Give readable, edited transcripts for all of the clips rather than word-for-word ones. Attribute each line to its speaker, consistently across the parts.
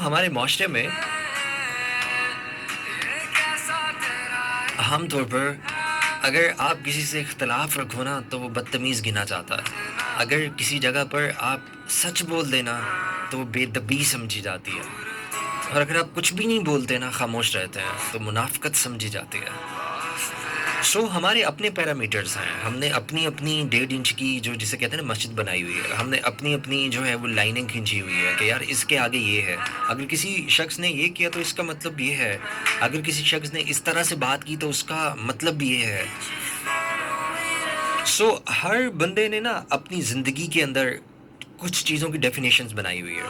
Speaker 1: ہمارے معاشرے میں عام طور پر اگر آپ کسی سے اختلاف رکھو نا تو وہ بدتمیز گنا جاتا ہے. اگر کسی جگہ پر آپ سچ بول دینا تو وہ بے دبی سمجھی جاتی ہے. اور اگر آپ کچھ بھی نہیں بولتے نا، خاموش رہتے ہیں، تو منافقت سمجھی جاتی ہے. سو ہمارے اپنے پیرامیٹرز ہیں. ہم نے اپنی اپنی 1.5 انچ کی جو جسے کہتے ہیں نا مسجد بنائی ہوئی ہے. ہم نے اپنی اپنی جو ہے وہ لائنیں کھینچی ہوئی ہے کہ یار اس کے آگے یہ ہے. اگر کسی شخص نے یہ کیا تو اس کا مطلب یہ ہے. اگر کسی شخص نے اس طرح سے بات کی تو اس کا مطلب یہ ہے. سو ہر بندے نے نا اپنی زندگی کے اندر کچھ چیزوں کی ڈیفینیشنز بنائی ہوئی ہے.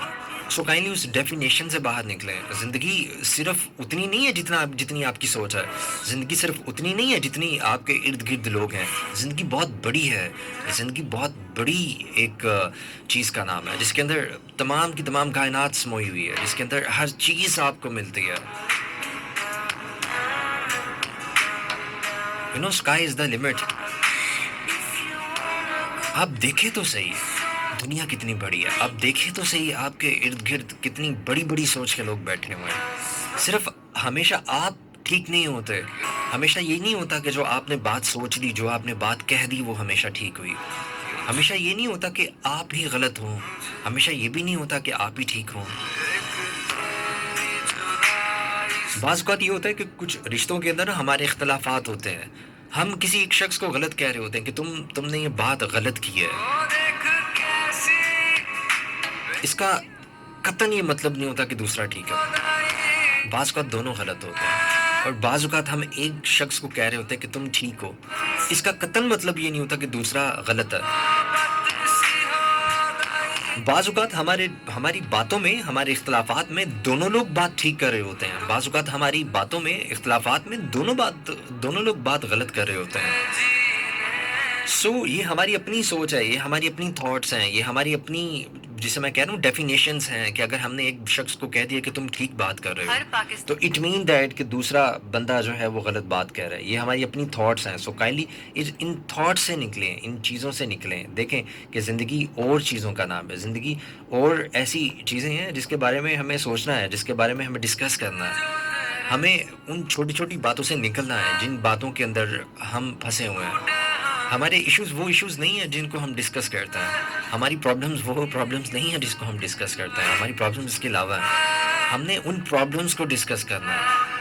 Speaker 1: سو کائنڈلی اس ڈیفینیشن سے باہر نکلیں. زندگی صرف اتنی نہیں ہے جتنی آپ کی سوچ ہے. زندگی صرف اتنی نہیں ہے جتنی آپ کے ارد گرد لوگ ہیں. زندگی بہت بڑی ہے. زندگی بہت بڑی ایک چیز کا نام ہے جس کے اندر تمام کی تمام کائنات سموئی ہوئی ہے، جس کے اندر ہر چیز آپ کو ملتی ہے. Sky is the limit. آپ دیکھیں تو صحیح دنیا کتنی بڑی ہے. آپ دیکھیں تو صحیح آپ کے ارد گرد کتنی بڑی بڑی سوچ کے لوگ بیٹھے ہوئے ہیں. صرف ہمیشہ آپ ٹھیک نہیں ہوتے. ہمیشہ یہ نہیں ہوتا کہ جو آپ نے بات سوچ لی، جو آپ نے بات کہہ دی وہ ہمیشہ ٹھیک ہوئی. ہمیشہ یہ نہیں ہوتا کہ آپ ہی غلط ہوں. ہمیشہ یہ بھی نہیں ہوتا کہ آپ ہی ٹھیک ہوں. بعض اوقات یہ ہوتا ہے کہ کچھ رشتوں کے اندر ہمارے اختلافات ہوتے ہیں. ہم کسی ایک شخص کو غلط کہہ رہے ہوتے ہیں کہ تم نے یہ بات غلط کی ہے. اس کا قطعاً یہ مطلب نہیں ہوتا کہ دوسرا ٹھیک ہے. بعض اوقات دونوں غلط ہوتے ہیں. اور بعض اوقات ہم ایک شخص کو کہہ رہے ہوتے ہیں کہ تم ٹھیک ہو. اس کا قطعاً مطلب یہ نہیں ہوتا کہ دوسرا غلط ہے. بعض اوقات ہماری باتوں میں، ہمارے اختلافات میں دونوں لوگ بات ٹھیک کر رہے ہوتے ہیں. بعض اوقات ہماری باتوں میں، اختلافات میں دونوں لوگ بات غلط کر رہے ہوتے ہیں. سو یہ ہماری اپنی سوچ ہے، یہ ہماری اپنی تھاٹس ہیں، یہ ہماری اپنی جسے میں کہہ رہا ہوں ڈیفینیشنز ہیں کہ اگر ہم نے ایک شخص کو کہہ دیا کہ تم ٹھیک بات کر رہے ہو تو اٹ مین دیٹ کہ دوسرا بندہ جو ہے وہ غلط بات کہہ رہا ہے. یہ ہماری اپنی تھاٹس ہیں. سو کائنڈلی ان تھاٹس سے نکلیں، ان چیزوں سے نکلیں. دیکھیں کہ زندگی اور چیزوں کا نام ہے. زندگی اور ایسی چیزیں ہیں جس کے بارے میں ہمیں سوچنا ہے، جس کے بارے میں ہمیں ڈسکس کرنا ہے. ہمیں ان چھوٹی چھوٹی باتوں سے نکلنا ہے جن باتوں کے اندر ہم پھنسے ہوئے ہیں. ہمارے ایشوز وہ ایشوز نہیں ہیں جن کو ہم ڈسکس کرتے ہیں. ہماری پرابلمز وہ پرابلمز نہیں ہیں جس کو ہم ڈسکس کرتے ہیں. ہماری پرابلمز اس کے علاوہ ہیں. ہم نے ان پرابلمز کو ڈسکس کرنا ہے.